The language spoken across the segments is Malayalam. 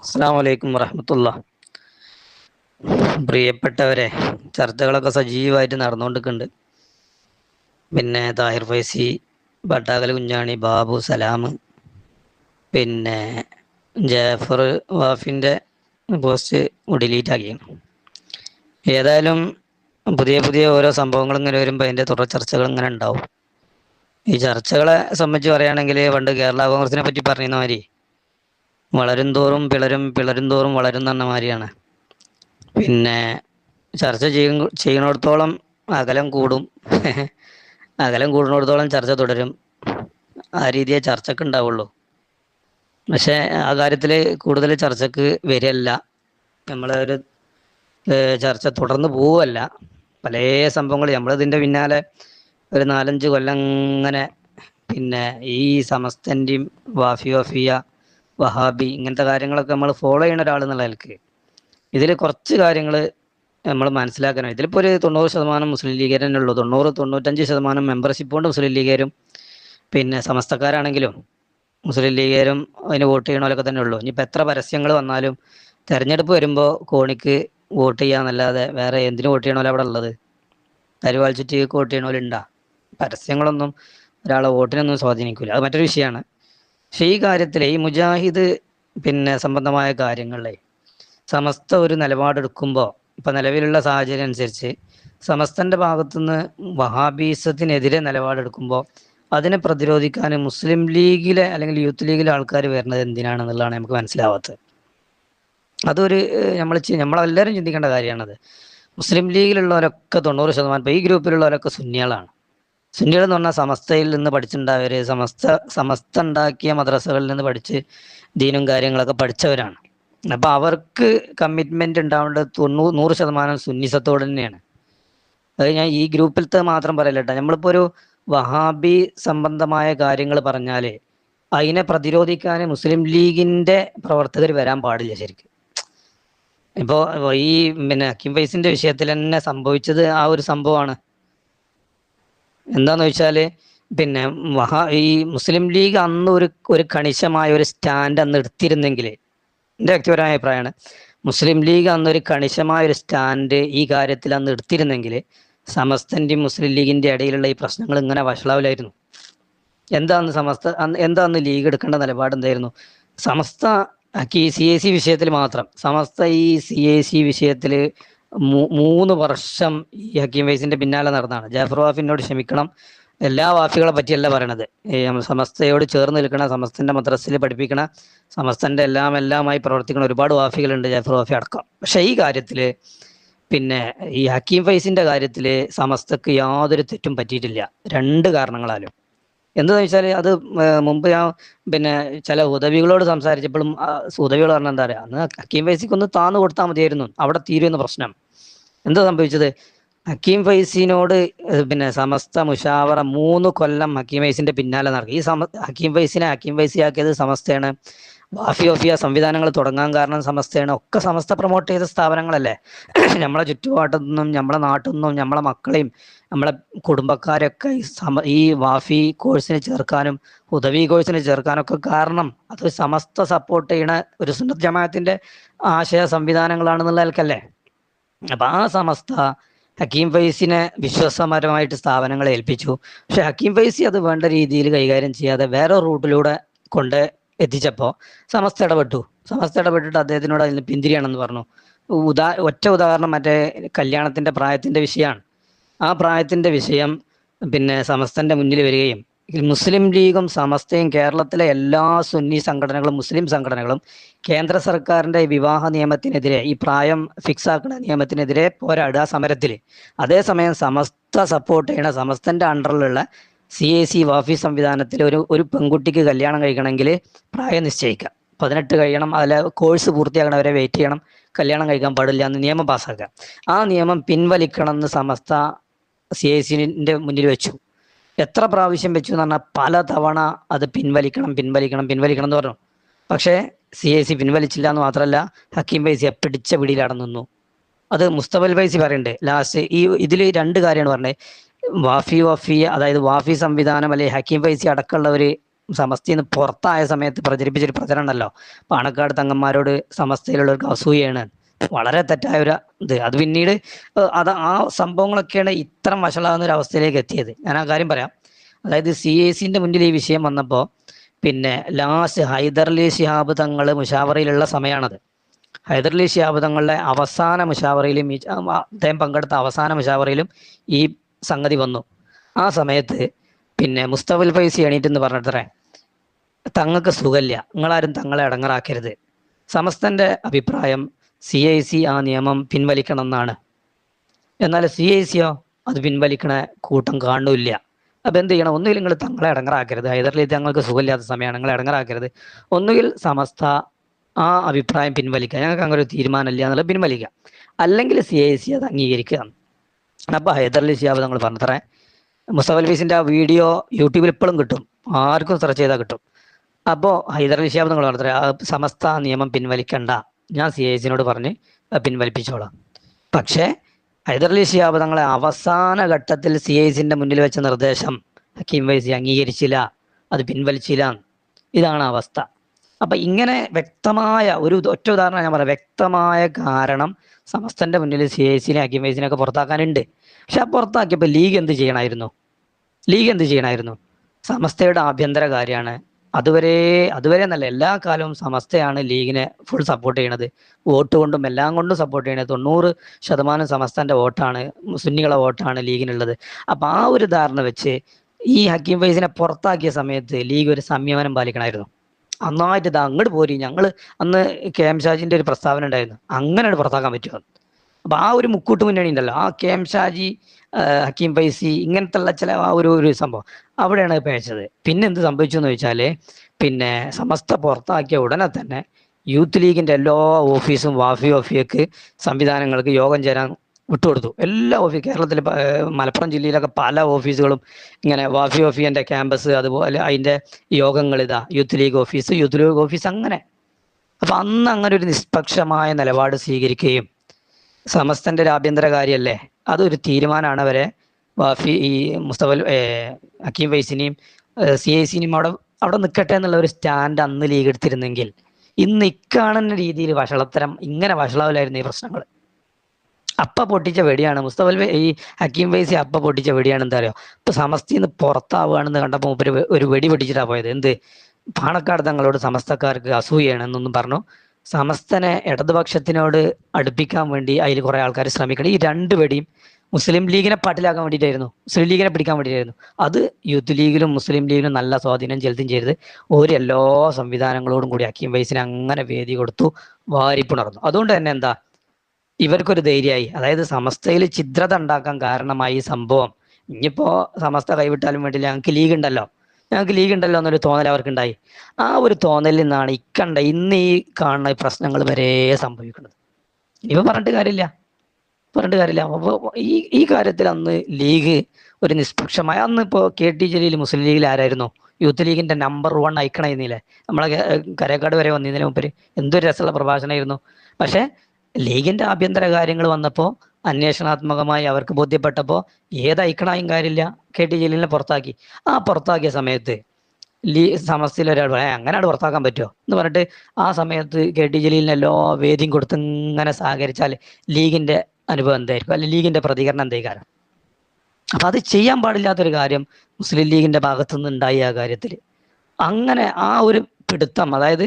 അസ്സലാമു അലൈക്കും വറഹ്മത്തുള്ളാഹി. പ്രിയപ്പെട്ടവരെ, ചർച്ചകളൊക്കെ സജീവമായിട്ട് നടന്നുകൊണ്ടിരിക്കുന്നുണ്ട്. പിന്നെ താഹിർ ഫൈസി, ബട്ടാകൽ കുഞ്ഞാണി, ബാബു സലാം, പിന്നെ ജാഫർ വാഫിൻ്റെ പോസ്റ്റ് ഡിലീറ്റ് ആക്കിയാണ്. ഏതായാലും പുതിയ പുതിയ ഓരോ സംഭവങ്ങൾ ഇങ്ങനെ വരുമ്പോൾ അതിൻ്റെ തുടർ ചർച്ചകൾ ഇങ്ങനെ ഉണ്ടാവും. ഈ ചർച്ചകളെ സംബന്ധിച്ച് പറയുകയാണെങ്കിൽ പണ്ട് കേരള കോൺഗ്രസിനെ പറ്റി പറയുന്ന മാതിരി വളരും തോറും പിളരും, പിളരും തോറും വളരും എന്ന മാതിരിയാണ്. പിന്നെ ചർച്ച ചെയ്യുന്നിടത്തോളം അകലം കൂടും, അകലം കൂടുന്നിടത്തോളം ചർച്ച തുടരും. ആ രീതിയെ ചർച്ചക്ക് ഉണ്ടാവുള്ളൂ. പക്ഷേ ആ കാര്യത്തിൽ കൂടുതൽ ചർച്ചക്ക് വരില്ല. നമ്മളൊരു ചർച്ച തുടർന്ന് പോവുമല്ല. പല സംഭവങ്ങൾ നമ്മളിതിൻ്റെ പിന്നാലെ ഒരു 4-5 കൊല്ലം ഇങ്ങനെ പിന്നെ ഈ സമസ്തൻ്റെയും വാഫി വഫിയ വഹാബി ഇങ്ങനത്തെ കാര്യങ്ങളൊക്കെ നമ്മൾ ഫോളോ ചെയ്യുന്ന ഒരാൾ എന്നുള്ള നിലക്ക് ഇതിൽ കുറച്ച് കാര്യങ്ങൾ നമ്മൾ മനസ്സിലാക്കണം. ഇതിലിപ്പോൾ ഒരു 90% മുസ്ലിം ലീഗർ തന്നെ ഉള്ളൂ. 90-95% മെമ്പർഷിപ്പ് കൊണ്ട് മുസ്ലിം ലീഗരും പിന്നെ സമസ്തക്കാരാണെങ്കിലും മുസ്ലിം ലീഗരും അതിന് വോട്ട് ചെയ്യണമല്ലൊക്കെ തന്നെ ഉള്ളൂ. ഇനിയിപ്പോൾ എത്ര പരസ്യങ്ങൾ വന്നാലും തെരഞ്ഞെടുപ്പ് വരുമ്പോൾ കോണിക്ക് വോട്ട് ചെയ്യാന്നല്ലാതെ വേറെ എന്തിനു വോട്ട് ചെയ്യണമല്ലോ അവിടെ ഉള്ളത്? തരുവാഴ്ചിട്ട് വോട്ട് ചെയ്യണമല്ലുണ്ടാ? പരസ്യങ്ങളൊന്നും ഒരാളെ വോട്ടിനൊന്നും സ്വാധീനിക്കില്ല. അത് മറ്റൊരു വിഷയമാണ്. പക്ഷേ ഈ കാര്യത്തിൽ ഈ മുജാഹിദ് പിന്നെ സംബന്ധമായ കാര്യങ്ങളിലെ സമസ്ത ഒരു നിലപാടെടുക്കുമ്പോൾ ഇപ്പം നിലവിലുള്ള സാഹചര്യം അനുസരിച്ച് സമസ്തൻ്റെ ഭാഗത്തുനിന്ന് വഹാബീസത്തിനെതിരെ നിലപാടെടുക്കുമ്പോൾ അതിനെ പ്രതിരോധിക്കാൻ മുസ്ലിം ലീഗിലെ അല്ലെങ്കിൽ യൂത്ത് ലീഗിലെ ആൾക്കാർ വരുന്നത് എന്തിനാണെന്നുള്ളതാണ് നമുക്ക് മനസ്സിലാവാത്തത്. അതൊരു നമ്മളെല്ലാവരും ചിന്തിക്കേണ്ട കാര്യമാണത്. മുസ്ലിം ലീഗിലുള്ളവരൊക്കെ 90% ഇപ്പോൾ ഈ ഗ്രൂപ്പിലുള്ളവരൊക്കെ സുന്നികളാണ്. സുന്നികൾ എന്ന് പറഞ്ഞാൽ സമസ്തയിൽ നിന്ന് പഠിച്ചിട്ടുണ്ടായവർ, സമസ്ത ഉണ്ടാക്കിയ മദ്രസകളിൽ നിന്ന് പഠിച്ച് ദീനും കാര്യങ്ങളൊക്കെ പഠിച്ചവരാണ്. അപ്പോൾ അവർക്ക് കമ്മിറ്റ്മെൻ്റ് ഉണ്ടാവേണ്ടത് 100% സുന്നിസത്തോട് തന്നെയാണ്. അത് ഞാൻ ഈ ഗ്രൂപ്പിലത്തെ മാത്രം പറയില്ല കേട്ടോ. നമ്മളിപ്പോൾ ഒരു വഹാബി സംബന്ധമായ കാര്യങ്ങൾ പറഞ്ഞാൽ അതിനെ പ്രതിരോധിക്കാൻ മുസ്ലിം ലീഗിൻ്റെ പ്രവർത്തകർ വരാൻ പാടില്ല. ശരിക്കും ഇപ്പോൾ ഈ പിന്നെ ഹക്കീം ഫൈസിൻ്റെ വിഷയത്തിൽ തന്നെ സംഭവിച്ചത് ആ ഒരു സംഭവമാണ്. എന്താന്ന് വെച്ചാൽ പിന്നെ ഈ മുസ്ലിം ലീഗ് അന്ന് ഒരു കണിശമായ ഒരു സ്റ്റാൻഡ് അന്ന് എടുത്തിരുന്നെങ്കിൽ, എൻ്റെ വ്യക്തിപരമായ അഭിപ്രായമാണ്, മുസ്ലിം ലീഗ് അന്നൊരു കണിശമായ ഒരു സ്റ്റാൻഡ് ഈ കാര്യത്തിൽ അന്ന് എടുത്തിരുന്നെങ്കിൽ സമസ്തൻ്റെയും മുസ്ലിം ലീഗിൻ്റെ ഇടയിലുള്ള ഈ പ്രശ്നങ്ങൾ ഇങ്ങനെ വഷളാവില്ലായിരുന്നു. എന്താന്ന് ലീഗ് എടുക്കേണ്ട നിലപാട് എന്തായിരുന്നു? സമസ്ത ഈ CAC വിഷയത്തിൽ മാത്രം സമസ്ത ഈ CAC വിഷയത്തിൽ 3 വർഷം ഈ ഹക്കീം ഫൈസിന്റെ പിന്നാലെ നടന്നതാണ്. ജാഫർ വാഫിനോട് ക്ഷമിക്കണം, എല്ലാ വാഫികളെ പറ്റിയല്ല പറയണത്. സമസ്തയോട് ചേർന്ന് നിൽക്കണ, സമസ്തന്റെ മദ്രസയിൽ പഠിപ്പിക്കണ, സമസ്തന്റെ എല്ലാമായി പ്രവർത്തിക്കുന്ന ഒരുപാട് വാഫികളുണ്ട്, ജാഫർ വാഫി അടക്കം. പക്ഷെ ഈ കാര്യത്തിൽ പിന്നെ ഈ ഹക്കീം ഫൈസിന്റെ കാര്യത്തിൽ സമസ്തക്ക് യാതൊരു തെറ്റും പറ്റിയിട്ടില്ല, 2 കാരണങ്ങളാലും. എന്താണെന്ന് വെച്ചാൽ അത് മുമ്പ് ഞാൻ പിന്നെ ചില ഉദവികളോട് സംസാരിച്ചപ്പോഴും ഉദവികൾ പറഞ്ഞാൽ എന്താ പറയുക, അന്ന് ഹക്കീം ഫൈസിക്ക് ഒന്ന് താന്ന് കൊടുത്താൽ മതിയായിരുന്നു, അവിടെ തീരുന്ന പ്രശ്നം. എന്താ സംഭവിച്ചത്? ഹക്കീം ഫൈസിനോട് പിന്നെ സമസ്ത മുഷാവറ 3 കൊല്ലം ഹക്കീം ഫൈസിന്റെ പിന്നാലെ നടക്കും. ഈ ഹക്കീം ഫൈസിയാക്കിയത് സമസ്തയാണ്. വാഫി വഫിയ സംവിധാനങ്ങൾ തുടങ്ങാൻ കാരണം സമസ്തയാണ്. ഒക്കെ സമസ്ത പ്രൊമോട്ട് ചെയ്ത സ്ഥാപനങ്ങളല്ലേ. നമ്മളെ ചുറ്റുപാട്ടിൽ നിന്നും നമ്മളെ നാട്ടിൽ നിന്നും നമ്മളെ മക്കളെയും നമ്മളെ കുടുംബക്കാരൊക്കെ ഈ വാഫി കോഴ്സിന് ചേർക്കാനും ഹുദവി കോഴ്സിന് ചേർക്കാനൊക്കെ കാരണം അത് സമസ്ത സപ്പോർട്ട് ചെയ്യണ ഒരു സുന്നത്ത് ജമാഅത്തിന്റെ ആശയ സംവിധാനങ്ങളാണെന്നുള്ള നിലക്കല്ലേ. അപ്പം ആ സമസ്ത ഹക്കീം ഫൈസിനെ വിശ്വാസപരമായിട്ട് സ്ഥാപനങ്ങളെ ഏൽപ്പിച്ചു. പക്ഷെ ഹക്കീം ഫൈസി അത് വേണ്ട രീതിയിൽ കൈകാര്യം ചെയ്യാതെ വേറെ റൂട്ടിലൂടെ കൊണ്ട് എത്തിച്ചപ്പോൾ സമസ്ത ഇടപെട്ടിട്ട് അദ്ദേഹത്തിനോട് അതിന് പിന്തിരിയാണെന്ന് പറഞ്ഞു. ഒറ്റ ഉദാഹരണം മറ്റേ കല്യാണത്തിന്റെ പ്രായത്തിന്റെ വിഷയമാണ്. ആ പ്രായത്തിന്റെ വിഷയം പിന്നെ സമസ്തന്റെ മുന്നിൽ വരികയും മുസ്ലിം ലീഗും സമസ്തയും കേരളത്തിലെ എല്ലാ സുന്നി സംഘടനകളും മുസ്ലിം സംഘടനകളും കേന്ദ്ര സർക്കാരിന്റെ വിവാഹ നിയമത്തിനെതിരെ, ഈ പ്രായം ഫിക്സ് ആക്കുന്ന നിയമത്തിനെതിരെ പോരാടുക സമരത്തിൽ. അതേസമയം സമസ്ത സപ്പോർട്ട് ചെയ്യണ സമസ്തന്റെ അണ്ടറിലുള്ള CAC വാഫി സംവിധാനത്തിൽ ഒരു പെൺകുട്ടിക്ക് കല്യാണം കഴിക്കണമെങ്കിൽ പ്രായം നിശ്ചയിക്കാം, 18 കഴിയണം, അതിൽ കോഴ്സ് പൂർത്തിയാക്കണവരെ വെയിറ്റ് ചെയ്യണം, കല്യാണം കഴിക്കാൻ പാടില്ല എന്ന് നിയമം പാസ്സാക്കുക. ആ നിയമം പിൻവലിക്കണം എന്ന് സമസ്ത CACന്റെ മുന്നിൽ വെച്ചു. എത്ര പ്രാവശ്യം വെച്ചു എന്ന് പറഞ്ഞാൽ പല തവണ അത് പിൻവലിക്കണം എന്ന് പറഞ്ഞു. പക്ഷേ CAC പിൻവലിച്ചില്ല എന്ന് മാത്രമല്ല, ഹക്കീം ഫൈസിയെ പിടിച്ച പിടിയിൽ അടന്നു. അത് മുസ്തഫൽ ഫൈസി പറയുന്നുണ്ട് ലാസ്റ്റ്. ഇതിൽ 2 കാര്യമാണ് പറഞ്ഞത്. വഫി അതായത് വാഫി സംവിധാനം അല്ലെങ്കിൽ ഹക്കീം ഫൈസി അടക്കമുള്ളവർ സമസ്തയിൽ നിന്ന് പുറത്തായ സമയത്ത് പ്രചരിപ്പിച്ചൊരു പ്രചരണം ഉണ്ടല്ലോ, പാണക്കാട് തങ്ങന്മാരോട് സമസ്തയിലുള്ളവർക്ക് അസൂയാണ്. വളരെ തെറ്റായ ഒരു ഇത്. അത് പിന്നീട് അത് ആ സംഭവങ്ങളൊക്കെയാണ് ഇത്തരം വഷളാകുന്ന ഒരു അവസ്ഥയിലേക്ക് എത്തിയത്. ഞാൻ ആ കാര്യം പറയാം. അതായത് CACന്റെ മുന്നിൽ ഈ വിഷയം വന്നപ്പോൾ പിന്നെ ലാസ്റ്റ് ഹൈദർലി ശിഹാബ് തങ്ങൾ മുഷാവറയിലുള്ള സമയമാണത്. ഹൈദർലി ശിഹാബ് തങ്ങളുടെ അവസാന മുഷാവറയിലും അദ്ദേഹം പങ്കെടുത്ത അവസാന മുഷാവറയിലും ഈ സംഗതി വന്നു. ആ സമയത്ത് പിന്നെ മുസ്തഫൽ ഫൈസി എണീറ്റെന്ന് പറഞ്ഞിട്ടേ, തങ്ങൾക്ക് സുഖമില്ല, നിങ്ങളാരും തങ്ങളെ ഇടങ്ങറാക്കരുത്. സമസ്തന്റെ അഭിപ്രായം CIC ആ നിയമം പിൻവലിക്കണം എന്നാണ്. എന്നാൽ CICയോ അത് പിൻവലിക്കണ കൂട്ടം കാണുന്നില്ല. അപ്പം എന്ത് ചെയ്യണം? ഒന്നുകിൽ നിങ്ങൾ തങ്ങളെ ഇടങ്ങറാക്കരുത്, ഹൈദർലി തങ്ങൾക്ക് സുഖമില്ലാത്ത സമയമാണ്, നിങ്ങൾ ഇടങ്ങറാക്കരുത്. ഒന്നുകിൽ സമസ്ത ആ അഭിപ്രായം പിൻവലിക്കുക, ഞങ്ങൾക്ക് അങ്ങനെ ഒരു തീരുമാനമില്ല എന്നുള്ളത് പിൻവലിക്കുക, അല്ലെങ്കിൽ CIC അത് അംഗീകരിക്കുക. അപ്പോൾ ഹൈദർലി ശിഹാബ് തങ്ങൾ പറഞ്ഞത്രേ, മുസ്തഫൽ ഫൈസിന്റെ ആ വീഡിയോ യൂട്യൂബിൽ ഇപ്പോഴും കിട്ടും, ആർക്കും സെർച്ച് ചെയ്താൽ കിട്ടും. അപ്പോൾ ഹൈദർലി ശിഹാബ് തങ്ങൾ പറഞ്ഞത്രേ, ആ സമസ്ത നിയമം പിൻവലിക്കണ്ട, ഞാൻ CICനോട് പറഞ്ഞ് പിൻവലിപ്പിച്ചോളാം. പക്ഷേ ഹൈദർലി ശിഹാബ് തങ്ങളെ അവസാന ഘട്ടത്തിൽ CICന്റെ മുന്നിൽ വെച്ച നിർദ്ദേശം ഹക്കീം ഫൈസി അംഗീകരിച്ചില്ല, അത് പിൻവലിച്ചില്ല. ഇതാണ് അവസ്ഥ. അപ്പൊ ഇങ്ങനെ വ്യക്തമായ ഒരു ഒറ്റ ഉദാഹരണം ഞാൻ പറയാം. വ്യക്തമായ കാരണം സമസ്തന്റെ മുന്നിൽ CICനെ ഹക്കീം ഫൈസിനെ ഒക്കെ പുറത്താക്കാനുണ്ട്. പക്ഷെ ആ പുറത്താക്കിയപ്പോൾ ലീഗ് എന്ത് ചെയ്യണമായിരുന്നു? സമസ്തയുടെ ആഭ്യന്തര കാര്യമാണ്. അതുവരെ എന്നല്ല, എല്ലാ കാലവും സമസ്തയാണ് ലീഗിനെ ഫുൾ സപ്പോർട്ട് ചെയ്യണത്. വോട്ട് കൊണ്ടും എല്ലാം കൊണ്ടും സപ്പോർട്ട് ചെയ്യണത്. 90% സമസ്തന്റെ വോട്ടാണ്, സുന്നികളെ വോട്ടാണ് ലീഗിനുള്ളത്. അപ്പൊ ആ ഒരു ധാരണ വെച്ച് ഈ ഹക്കീം ഫൈസിനെ പുറത്താക്കിയ സമയത്ത് ലീഗ് ഒരു സംയമനം പാലിക്കണമായിരുന്നു. നന്നായിട്ട് ഇത് അങ്ങോട്ട് പോരി, ഞങ്ങൾ അന്ന് KM ഷാജിന്റെ ഒരു പ്രസ്താവന ഉണ്ടായിരുന്നു, അങ്ങനെ പുറത്താക്കാൻ പറ്റുമോ. അപ്പൊ ആ ഒരു മുക്കൂട്ട് മുന്നണി ഉണ്ടല്ലോ, ആ KM ഷാജി, ഹക്കീം ഫൈസി, ഇങ്ങനത്തെ ഉള്ള ചില ആ ഒരു സംഭവം അവിടെയാണ് പേച്ചത്. പിന്നെ എന്ത് സംഭവിച്ചു എന്ന് ചോദിച്ചാല്, പിന്നെ സമസ്ത പുറത്താക്കിയ ഉടനെ തന്നെ യൂത്ത് ലീഗിന്റെ എല്ലാ ഓഫീസും വാഫിക്ക് സംവിധാനങ്ങൾക്ക് യോഗം ചേരാൻ വിട്ടുകൊടുത്തു. എല്ലാ ഓഫീസ് കേരളത്തിൽ മലപ്പുറം ജില്ലയിലൊക്കെ പല ഓഫീസുകളും ഇങ്ങനെ വാഫിന്റെ ക്യാമ്പസ്, അതുപോലെ അതിന്റെ യോഗങ്ങൾ, യൂത്ത് ലീഗ് ഓഫീസ് അങ്ങനെ. അപ്പൊ അന്ന് അങ്ങനെ ഒരു നിഷ്പക്ഷമായ നിലപാട് സ്വീകരിക്കുകയും, സമസ്തന്റെ ഒരു ആഭ്യന്തര കാര്യമല്ലേ, അതൊരു തീരുമാനമാണ് അവരെ ഈ മുസ്തഫൽ ഹക്കീം ഫൈസിനെയും CICനെയും അവിടെ നിൽക്കട്ടെ എന്നുള്ള ഒരു സ്റ്റാൻഡ് അന്ന് ലീഗ് എടുത്തിരുന്നെങ്കിൽ ഇന്ന് ഇക്കാണുന്ന രീതിയിൽ ഇങ്ങനെ വഷളാവില്ലായിരുന്നു ഈ പ്രശ്നങ്ങൾ. പൊട്ടിച്ച വെടിയാണ് ഈ ഹക്കീം ഫൈസി പൊട്ടിച്ച വെടിയാണ്. എന്താ പറയുക, ഇപ്പൊ സമസ്തയിൽ നിന്ന് പുറത്താവുകയാണെന്ന് കണ്ടപ്പോൾ ഒരു വെടി പൊട്ടിച്ചിട്ടാ പോയത്. എന്ത്, പാണക്കാട് തങ്ങളോട് സമസ്തക്കാർക്ക് അസൂയാണെന്നൊന്നും പറഞ്ഞു സമസ്തനെ ഇടതുപക്ഷത്തിനോട് അടുപ്പിക്കാൻ വേണ്ടി അതിൽ കുറെ ആൾക്കാർ ശ്രമിക്കണം. ഈ രണ്ട് വെടിയും മുസ്ലിം ലീഗിനെ പാട്ടിലാക്കാൻ വേണ്ടിയിട്ടായിരുന്നു, മുസ്ലിം ലീഗിനെ പിടിക്കാൻ വേണ്ടിയിട്ടായിരുന്നു. അത് യൂത്ത് ലീഗിലും മുസ്ലിം ലീഗിലും നല്ല സ്വാധീനം ചെലുത്തുകയും ചെയ്ത് എല്ലാ സംവിധാനങ്ങളോടും കൂടി ഹക്കീം ഫൈസിന് അങ്ങനെ വേദി കൊടുത്തു, വാരിപ്പുണർന്നു. അതുകൊണ്ട് തന്നെ എന്താ, ഇവർക്കൊരു ധൈര്യമായി. അതായത് സമസ്തയിൽ ഛിദ്രത ഉണ്ടാക്കാൻ കാരണമായി ഈ സംഭവം. ഇനിയിപ്പോ സമസ്ത കൈവിട്ടാലും വേണ്ടില്ല, ഞങ്ങൾക്ക് ലീഗ് ഉണ്ടല്ലോ എന്നൊരു തോന്നൽ അവർക്കുണ്ടായി. ആ ഒരു തോന്നലിൽ നിന്നാണ് ഇന്ന് ഈ കാണുന്ന പ്രശ്നങ്ങൾ വരെ സംഭവിക്കുന്നത്. ഇവ പറഞ്ഞിട്ട് കാര്യമില്ല. അപ്പോൾ ഈ കാര്യത്തിൽ അന്ന് ലീഗ് ഒരു നിഷ്പക്ഷമായ, അന്ന് ഇപ്പോൾ KT ജലീൽ മുസ്ലിം ലീഗിൽ ആരായിരുന്നു? യൂത്ത് ലീഗിന്റെ നമ്പർ 1 ഐക്കണായിരുന്നില്ലേ? നമ്മളെ കരേക്കാട് വരെ വന്നതിന് മുമ്പ് എന്തൊരു രസമുള്ള പ്രഭാഷണമായിരുന്നു. പക്ഷെ ലീഗിന്റെ ആഭ്യന്തര കാര്യങ്ങൾ വന്നപ്പോൾ അന്വേഷണാത്മകമായി അവർക്ക് ബോധ്യപ്പെട്ടപ്പോൾ ഏത് ഐക്കണായും കാര്യമില്ല, KT ജലീലിനെ പുറത്താക്കി. ആ പുറത്താക്കിയ സമയത്ത് സമസ്തയിൽ ഒരാൾ അങ്ങനെ പുറത്താക്കാൻ പറ്റുമോ എന്ന് പറഞ്ഞിട്ട് ആ സമയത്ത് KT ജലീലിന് എല്ലാ വേദിയും കൊടുത്ത് ഇങ്ങനെ സഹകരിച്ചാൽ ലീഗിന്റെ അനുഭവം എന്തായിരിക്കും, അല്ലെങ്കിൽ ലീഗിന്റെ പ്രതികരണം എന്തായിരിക്കും? അപ്പൊ അത് ചെയ്യാൻ പാടില്ലാത്തൊരു കാര്യം മുസ്ലിം ലീഗിന്റെ ഭാഗത്തുനിന്ന് ഉണ്ടായി. ആ കാര്യത്തിൽ അങ്ങനെ ആ ഒരു പിടുത്തം, അതായത്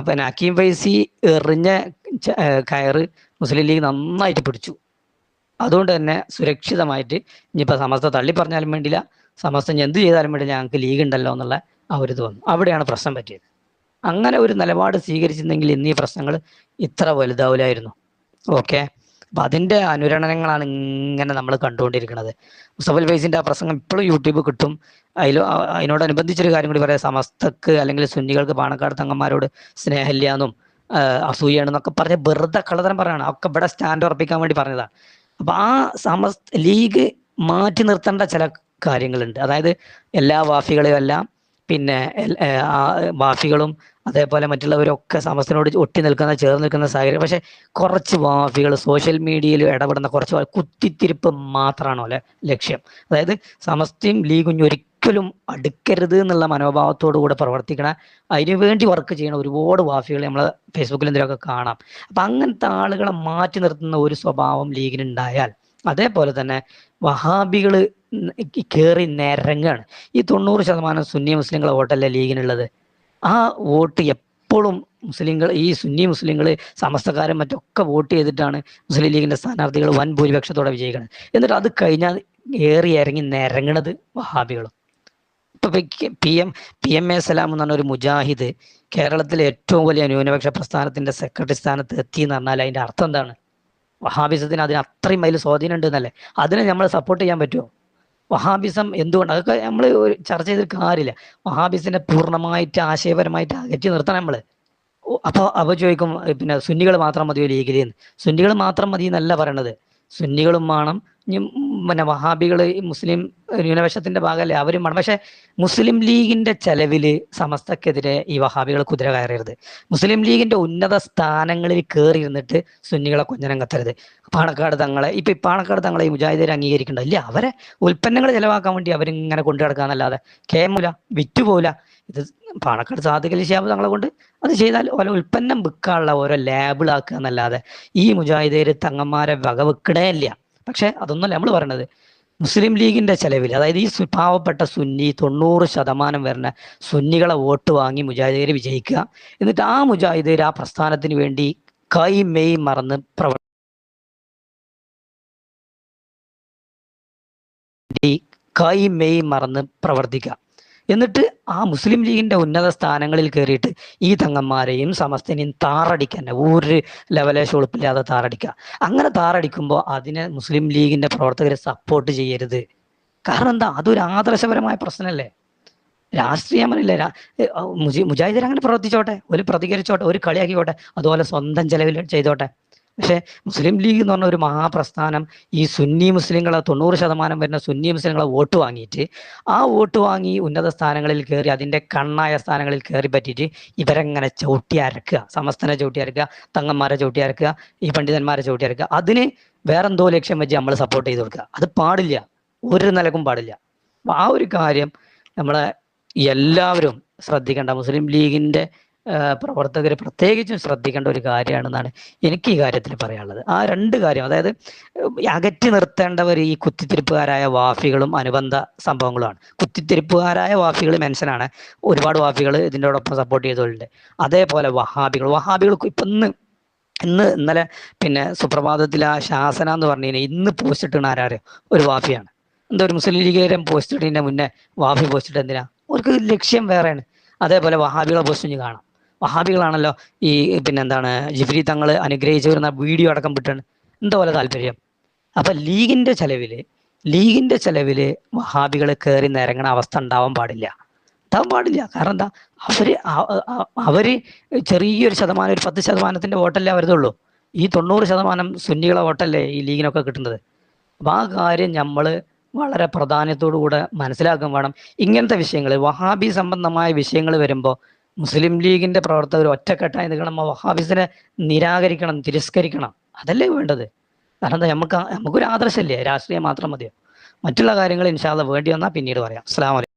പിന്നെ ഹക്കീം ഫൈസി എറിഞ്ഞ കയറ് മുസ്ലിം ലീഗ് നന്നായിട്ട് പിടിച്ചു. അതുകൊണ്ട് തന്നെ സുരക്ഷിതമായിട്ട് ഇനിയിപ്പോൾ സമസ്ത തള്ളി പറഞ്ഞാലും വേണ്ടില്ല, സമസ്ത എന്ത് ചെയ്താലും വേണ്ടില്ല, ഞങ്ങൾക്ക് ലീഗ് ഉണ്ടല്ലോ എന്നുള്ള ആ ഒരു തോന്നുന്നു. അവിടെയാണ് പ്രശ്നം പറ്റിയത്. അങ്ങനെ ഒരു നിലപാട് സ്വീകരിച്ചിരുന്നെങ്കിൽ ഇന്ന് ഈ പ്രശ്നങ്ങൾ ഇത്ര വലുതാവില്ലായിരുന്നു. ഓക്കെ, അപ്പൊ അതിന്റെ അനുരണനങ്ങളാണ് ഇങ്ങനെ നമ്മൾ കണ്ടുകൊണ്ടിരിക്കുന്നത്. മുസ്തഫൽ ഫൈസിന്റെ ആ പ്രസംഗം ഇപ്പോഴും യൂട്യൂബ് കിട്ടും. അതിനോടനുബന്ധിച്ചൊരു കാര്യം കൂടി പറയാം. സമസ്തക്ക് അല്ലെങ്കിൽ സുന്നികൾക്ക് പാണക്കാട് തങ്ങന്മാരോട് സ്നേഹമില്ലാന്നും അസൂയാണെന്നൊക്കെ പറഞ്ഞ് വെറുതെ കള്ളതരം പറയാണ്. ഒക്കെ ഇവിടെ സ്റ്റാൻഡ് ഉറപ്പിക്കാൻ വേണ്ടി പറഞ്ഞതാണ്. അപ്പൊ ആ ലീഗ് മാറ്റി നിർത്തേണ്ട ചില കാര്യങ്ങളുണ്ട്. അതായത് എല്ലാ വാഫികളെയും എല്ലാം, പിന്നെ വാഫികളും അതേപോലെ മറ്റുള്ളവരൊക്കെ സമസ്തനോട് ചേർന്ന് നിൽക്കുന്ന സാഹചര്യം. പക്ഷെ കുറച്ച് വാഫികൾ സോഷ്യൽ മീഡിയയിൽ ഇടപെടുന്ന കുറച്ച് കുത്തിത്തിരിപ്പ് മാത്രമാണോ ലക്ഷ്യം. അതായത് സമസ്തയും ലീഗും ഒരിക്കലും ഒരിക്കലും അടുക്കരുത് എന്നുള്ള മനോഭാവത്തോടു കൂടെ പ്രവർത്തിക്കണ, അതിനുവേണ്ടി വർക്ക് ചെയ്യണ ഒരുപാട് വാഫികൾ നമ്മളെ ഫേസ്ബുക്കിൽ എന്തെങ്കിലുമൊക്കെ കാണാം. അപ്പം അങ്ങനത്തെ ആളുകളെ മാറ്റി നിർത്തുന്ന ഒരു സ്വഭാവം ലീഗിനുണ്ടായാൽ, അതേപോലെ തന്നെ വഹാബികൾ കയറി നിരങ്ങാണ്. ഈ 90% സുന്നി മുസ്ലിങ്ങളെ വോട്ടല്ലേ ലീഗിനുള്ളത്. ആ വോട്ട് എപ്പോഴും ഈ സുന്നി മുസ്ലിങ്ങൾ സമസ്തക്കാരും മറ്റൊക്കെ വോട്ട് ചെയ്തിട്ടാണ് മുസ്ലിം ലീഗിന്റെ സ്ഥാനാർത്ഥികൾ വൻ ഭൂരിപക്ഷത്തോടെ വിജയിക്കുന്നത്. എന്നിട്ട് അത് കഴിഞ്ഞാൽ ഏറി ഇറങ്ങി നിരങ്ങണത് വഹാബികളും. ഇപ്പൊ പി എം എ സലാം എന്ന് പറഞ്ഞ ഒരു മുജാഹിദ് കേരളത്തിലെ ഏറ്റവും വലിയ ന്യൂനപക്ഷ പ്രസ്ഥാനത്തിന്റെ സെക്രട്ടറി സ്ഥാനത്ത് എത്തി എന്ന് പറഞ്ഞാൽ അതിന്റെ അർത്ഥം എന്താണ്? വഹാബിസത്തിന് അതിന് അത്രയും വലിയ സ്വാധീനം ഉണ്ട് എന്നല്ലേ. അതിനെ നമ്മൾ സപ്പോർട്ട് ചെയ്യാൻ പറ്റുമോ? വഹാബിസം എന്തുകൊണ്ട്, അതൊക്കെ നമ്മൾ ചർച്ച ചെയ്തിട്ട് കാര്യമില്ല. വഹാബിസിനെ പൂർണ്ണമായിട്ട് ആശയപരമായിട്ട് അകറ്റി നിർത്തണം നമ്മൾ. അപ്പൊ ചോദിക്കും, പിന്നെ സുന്നികൾ മാത്രം മതിയോ ലീഗിൽ എന്ന്. സുന്നികൾ മാത്രം മതി എന്നല്ല പറയണത്, സുന്നികളും വേണം. പിന്നെ വഹാബികൾ മുസ്ലിം ന്യൂനപക്ഷത്തിന്റെ ഭാഗമല്ലേ, അവരും വേണം. പക്ഷെ മുസ്ലിം ലീഗിന്റെ ചെലവില് സമസ്തക്കെതിരെ ഈ വഹാബികൾ കുതിര കയറരുത്. മുസ്ലിം ലീഗിന്റെ ഉന്നത സ്ഥാനങ്ങളിൽ കയറി ഇരുന്നിട്ട് സുന്നികളെ കൊഞ്ഞനം കത്തരുത്. പാണക്കാട് തങ്ങളെ ഈ മുജാഹിദീർ അംഗീകരിക്കണ്ട ഇല്ല. അവരെ ഉൽപ്പന്നങ്ങൾ ചെലവാക്കാൻ വേണ്ടി അവരിങ്ങനെ കൊണ്ടു നടക്കാന്നല്ലാതെ കേമൂല, വിറ്റുപോല. ഇത് പാണക്കാട് സാദിഖ് അലി ശിഹാബ് തങ്ങളെ കൊണ്ട് അത് ചെയ്താൽ ഓരോ ഉൽപ്പന്നം വിൽക്കാനുള്ള ഓരോ ലാബിളാക്കുക എന്നല്ലാതെ ഈ മുജാഹിദീർ തങ്ങന്മാരെ വകവെക്കണേ ഇല്ല. പക്ഷെ അതൊന്നുമല്ല നമ്മൾ പറയണത്. മുസ്ലിം ലീഗിന്റെ ചെലവിൽ, അതായത് ഈ പാവപ്പെട്ട സുന്നി 90% വരുന്ന സുന്നികളെ വോട്ട് വാങ്ങി മുജാഹിദീർ വിജയിക്കുക. എന്നിട്ട് ആ മുജാഹിദീർ ആ പ്രസ്ഥാനത്തിന് വേണ്ടി കൈ മെയ് മറന്ന് പ്രവർത്തിക്കുക. എന്നിട്ട് ആ മുസ്ലിം ലീഗിന്റെ ഉന്നത സ്ഥാനങ്ങളിൽ കയറിയിട്ട് ഈ തങ്ങന്മാരെയും സമസ്തനെയും താറടിക്കാൻ ഒരു ലെവലേശം ഉളുപ്പില്ലാതെ താറടിക്കുക. അങ്ങനെ താറടിക്കുമ്പോൾ അതിനെ മുസ്ലിം ലീഗിന്റെ പ്രവർത്തകരെ സപ്പോർട്ട് ചെയ്യരുത്. കാരണം എന്താ, അതൊരു ആദർശപരമായ പ്രശ്നമല്ലേ, രാഷ്ട്രീയമല്ലേ. മുജാഹിദീർ അങ്ങനെ പ്രവർത്തിച്ചോട്ടെ, ഒരു പ്രതികരിച്ചോട്ടെ, ഒരു കളിയാക്കിക്കോട്ടെ, അതുപോലെ സ്വന്തം ചെലവിൽ ചെയ്തോട്ടെ. പക്ഷെ മുസ്ലിം ലീഗ് എന്ന് പറഞ്ഞ ഒരു മഹാപ്രസ്ഥാനം ഈ സുന്നി മുസ്ലിങ്ങളെ 90% വരുന്ന സുന്നി മുസ്ലിങ്ങളെ വോട്ട് വാങ്ങിയിട്ട് ആ വോട്ട് വാങ്ങി ഉന്നത സ്ഥാനങ്ങളിൽ കയറി, അതിന്റെ കണ്ണായ സ്ഥാനങ്ങളിൽ കയറി പറ്റിയിട്ട് ഇവരെങ്ങനെ ചവിട്ടി അരക്കുക, സമസ്തനെ ചവിട്ടി അരക്കുക, തങ്ങന്മാരെ ചവിട്ടി അരക്കുക, ഈ പണ്ഡിതന്മാരെ ചവിട്ടി അരക്കുക. അതിന് വേറെന്തോ ലക്ഷ്യം വെച്ച് നമ്മൾ സപ്പോർട്ട് ചെയ്ത് കൊടുക്കുക. അത് പാടില്ല, ഒരു നിലക്കും പാടില്ല. അപ്പൊ ആ ഒരു കാര്യം നമ്മളെ എല്ലാവരും ശ്രദ്ധിക്കേണ്ട, മുസ്ലിം ലീഗിന്റെ പ്രവർത്തകർ പ്രത്യേകിച്ചും ശ്രദ്ധിക്കേണ്ട ഒരു കാര്യമാണെന്നാണ് എനിക്ക് ഈ കാര്യത്തിൽ പറയാനുള്ളത്. ആ രണ്ട് കാര്യം, അതായത് അകറ്റി നിർത്തേണ്ടവർ ഈ കുത്തിത്തിരിപ്പുകാരായ വാഫികളും അനുബന്ധ സംഭവങ്ങളുമാണ്. കുത്തിത്തിരിപ്പുകാരായ വാഫികൾ മെൻഷനാണ്, ഒരുപാട് വാഫികൾ ഇതിൻ്റെയോടൊപ്പം സപ്പോർട്ട് ചെയ്തവരുണ്ട്. അതേപോലെ വഹാബികൾക്ക് ഇപ്പം ഇന്നലെ പിന്നെ സുപ്രഭാതത്തിൽ ആ ശാസന എന്ന് പറഞ്ഞു കഴിഞ്ഞാൽ ഇന്ന് പോസ്റ്റ് ഇട്ടുന്ന ആരാറ് ഒരു വാഫിയാണ്. എന്താ ഒരു മുസ്ലിം ലീഗുകാരൻ പോസ്റ്റ് ഇട്ടതിൻ്റെ മുന്നേ വാഫി പോസ്റ്റ് ഇട്ട് എന്തിനാ? അവർക്ക് ലക്ഷ്യം വേറെയാണ്. അതേപോലെ വഹാബികളെ പോസ്റ്റ് ഇനി കാണാം. വഹാബികളാണല്ലോ ഈ എന്താണ് ജിഫ്രി തങ്ങൾ അനുഗ്രഹിച്ചു വരുന്ന വീഡിയോ അടക്കം വിട്ടാണ്. എന്താ പോലെ താല്പര്യം. അപ്പൊ ലീഗിന്റെ ചെലവില് വഹാബികൾ കയറി നിരങ്ങണ അവസ്ഥ ഉണ്ടാവാൻ പാടില്ല. കാരണം എന്താ, അവര് ചെറിയൊരു ശതമാനം, ഒരു 10% വോട്ടല്ലേ അവരുതുള്ളൂ. ഈ 90% സുന്നികളെ വോട്ടല്ലേ ഈ ലീഗിനൊക്കെ കിട്ടുന്നത്. അപ്പൊ ആ കാര്യം നമ്മൾ വളരെ പ്രാധാന്യത്തോടു കൂടെ മനസ്സിലാക്കാൻ വേണം. ഇങ്ങനത്തെ വിഷയങ്ങൾ, വഹാബി സംബന്ധമായ വിഷയങ്ങൾ വരുമ്പോൾ മുസ്ലിം ലീഗിന്റെ പ്രവർത്തകർ ഒറ്റക്കെട്ടായി നിൽക്കണം, വഹാബിസിനെ നിരാകരിക്കണം, തിരസ്കരിക്കണം. അതല്ലേ വേണ്ടത്. കാരണം എന്താ, നമുക്കൊരു ആദർശമല്ലേ, രാഷ്ട്രീയം മാത്രം മതിയോ? മറ്റുള്ള കാര്യങ്ങൾ ഇൻഷാ അല്ലാഹ് വേണ്ടി വന്നാൽ പിന്നീട് പറയാം. അസ്സലാമു അലൈക്കും.